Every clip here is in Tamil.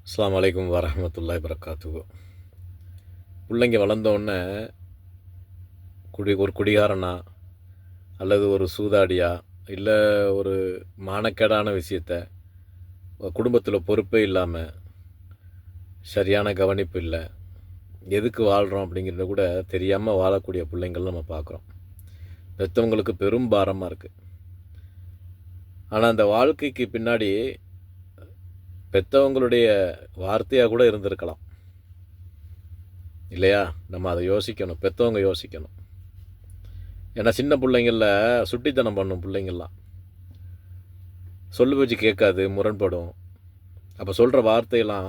அஸ்ஸலாமு அலைக்கும் வரஹ்மத்துல்லாஹி வரகாத்துஹு. பிள்ளைங்க வளர்ந்தோடனே ஒரு குடிகாரனா அல்லது ஒரு சூதாடியா இல்லை ஒரு மானக்கேடான விஷயத்த குடும்பத்தில் பொறுப்பே இல்லாமல் சரியான கவனிப்பு இல்லை, எதுக்கு வாழ்கிறோம் அப்படிங்கிறத கூட தெரியாமல் வாழக்கூடிய பிள்ளைங்கள் நம்ம பார்க்குறோம். பெற்றவங்களுக்கு பெரும் பாரமாக இருக்குது. ஆனால் அந்த வாழ்க்கைக்கு பின்னாடி பெற்றவங்களுடைய வார்த்தையாக கூட இருந்திருக்கலாம் இல்லையா? நம்ம அதை யோசிக்கணும், பெற்றவங்க யோசிக்கணும். ஏன்னா சின்ன பிள்ளைங்களில் சுட்டித்தனம் பண்ணும் பிள்ளைங்கள்லாம், சொல்லு பேச்சு கேட்காது, முரண்படும். அப்போ சொல்கிற வார்த்தையெல்லாம்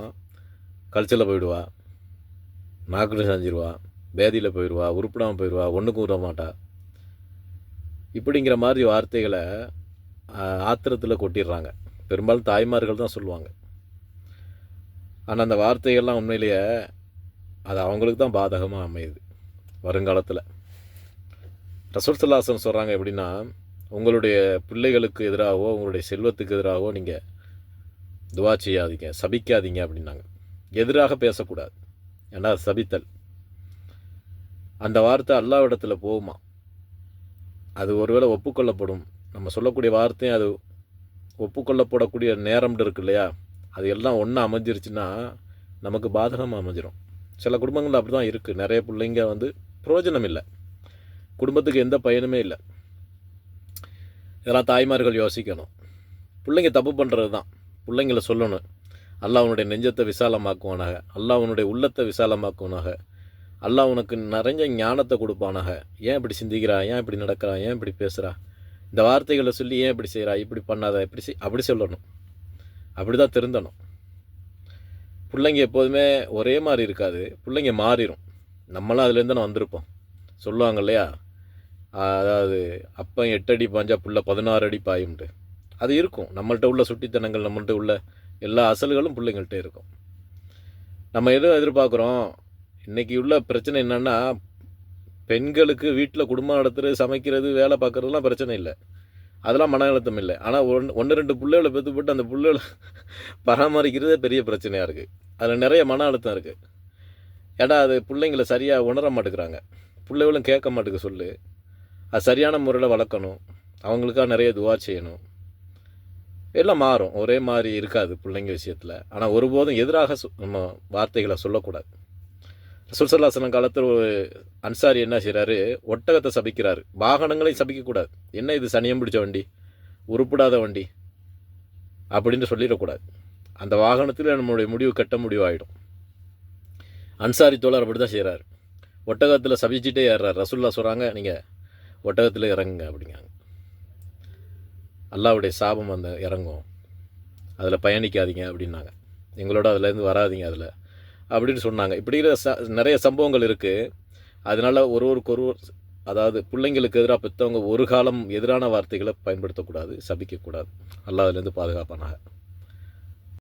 கல்ச்சரில் போயிடுவா, நாக்குன்னு செஞ்சிருவா, பேதியில் போயிடுவா, உருப்பிடாமல் போயிடுவா, ஒன்றுக்கும் விட மாட்டா. இப்படிங்கிற மாதிரி வார்த்தைகளை ஆத்திரத்தில் கொட்டிடுறாங்க. பெரும்பாலும் தாய்மார்கள் தான் சொல்லுவாங்க. ஆனால் அந்த வார்த்தைகள்லாம் உண்மையிலேயே அது அவங்களுக்கு தான் பாதகமாக அமையுது வருங்காலத்தில். ரசூல் ஸல்லல்லாஹு அலைஹி வஸல்லம் சொல்கிறாங்க எப்படின்னா, உங்களுடைய பிள்ளைகளுக்கு எதிராகவோ உங்களுடைய செல்வத்துக்கு எதிராகவோ நீங்கள் துவா செய்யாதீங்க, சபிக்காதீங்க அப்படின்னாங்க. எதிராக பேசக்கூடாது, ஏன்னா அது சபித்தல். அந்த வார்த்தை அல்லாஹ்விடத்தில் போகுமா, அது ஒருவேளை ஒப்புக்கொள்ளப்படும். நம்ம சொல்லக்கூடிய வார்த்தையும் அது ஒப்புக்கொள்ளப்படக்கூடிய நேரம் இருக்கு இல்லையா, அது எல்லாம் ஒன்றா அமைஞ்சிருச்சுன்னா நமக்கு பாதகமாக அமைஞ்சிரும். சில குடும்பங்கள் அப்படி தான் இருக்குது. நிறைய பிள்ளைங்க பிரயோஜனம் இல்லை, குடும்பத்துக்கு எந்த பயனுமே இல்லை. இதெல்லாம் தாய்மார்கள் யோசிக்கணும். பிள்ளைங்க தப்பு பண்ணுறது தான், பிள்ளைங்கள சொல்லணும், அல்லாஹ் உன்னுடைய நெஞ்சத்தை விசாலமாக்குவானாக, அல்லாஹ் உன்னுடைய உள்ளத்தை விசாலமாக்குவானாக, அல்லாஹ் உனக்கு நிறைஞ்ச ஞானத்தை கொடுப்பானாக. ஏன் இப்படி சிந்திக்கிறா, ஏன் இப்படி நடக்கிறா, ஏன் இப்படி பேசுகிறா, இந்த வார்த்தைகளை சொல்லி ஏன் இப்படி செய்கிறா, இப்படி பண்ணாத, இப்படி அப்படி சொல்லணும். அப்படி தான் திருந்தணும். பிள்ளைங்க எப்போதுமே ஒரே மாதிரி இருக்காது, பிள்ளைங்க மாறிடும். நம்மளாம் அதுலேருந்து நான் வந்திருப்போம். சொல்லுவாங்க இல்லையா, அதாவது அப்போ 8 அடி பாஞ்சா புள்ள 16 அடி பாயும்ட்டு. அது இருக்கும். நம்மள்கிட்ட உள்ள சுட்டித்தனங்கள், நம்மள்கிட்ட உள்ள எல்லா அசல்களும் பிள்ளைங்கள்ட்ட இருக்கும். நம்ம எதுவும் எதிர்பார்க்குறோம். இன்றைக்கி உள்ள பிரச்சனை என்னென்னா, பெண்களுக்கு வீட்டில் குடும்பம் நடத்துறது, சமைக்கிறது, வேலை பார்க்குறதுலாம் பிரச்சனை இல்லை, அதெல்லாம் மன அழுத்தம் இல்லை. ஆனால் ஒன்று 2 பிள்ளைகளை பெற்று போட்டு அந்த பிள்ளைகளை பராமரிக்கிறதே பெரிய பிரச்சனையாக இருக்குது. அதில் நிறைய மன அழுத்தம் இருக்குது. ஏன்னா அது பிள்ளைங்களை சரியாக உணர மாட்டேங்கிறாங்க, பிள்ளைகளும் கேட்க மாட்டேங்க சொல்லு. அது சரியான முறையில் வளர்க்கணும், அவங்களுக்காக நிறைய துவா செய்யணும். எல்லாம் மாறும், ஒரே மாதிரி இருக்காது பிள்ளைங்க விஷயத்தில். ஆனால் ஒருபோதும் எதிராக நம்ம வார்த்தைகளை சொல்லக்கூடாது. ரசூல் ஸல்லல்லாஹு அலைஹி வஸல்லம் காலத்தில் ஒரு அன்சாரி என்ன செய்கிறாரு, ஒட்டகத்தை சபிக்கிறாரு. வாகனங்களையும் சபிக்கக்கூடாது. என்ன இது சனியம் பிடிச்ச வண்டி, உருப்படாத வண்டி அப்படின்னு சொல்லிடக்கூடாது. அந்த வாகனத்தில் நம்மளுடைய முடிவு கெட்ட முடிவாகிடும். அன்சாரி தோழர் அப்படி தான் செய்கிறாரு, ஒட்டகத்தில் சபிச்சுட்டே ஏறுறாரு. ரசூல்லா சொல்கிறாங்க, நீங்கள் ஒட்டகத்தில் இறங்குங்க அப்படிங்காங்க. அல்லாஹ்வுடைய சாபம் அந்த இறங்கும், அதில் பயணிக்காதீங்க அப்படின்னாங்க. எங்களோட அதுலேருந்து வராதிங்க அதில் அப்படின்னு சொன்னாங்க. இப்படி நிறைய சம்பவங்கள் இருக்குது. அதனால் ஒருவருக்கொருவர், அதாவது பிள்ளைங்களுக்கு எதிராக பெற்றவங்க ஒரு காலம் எதிரான வார்த்தைகளை பயன்படுத்தக்கூடாது, சபிக்கக்கூடாது. அல்லாஹ் அதுலேருந்து பாதுகாப்பானாக.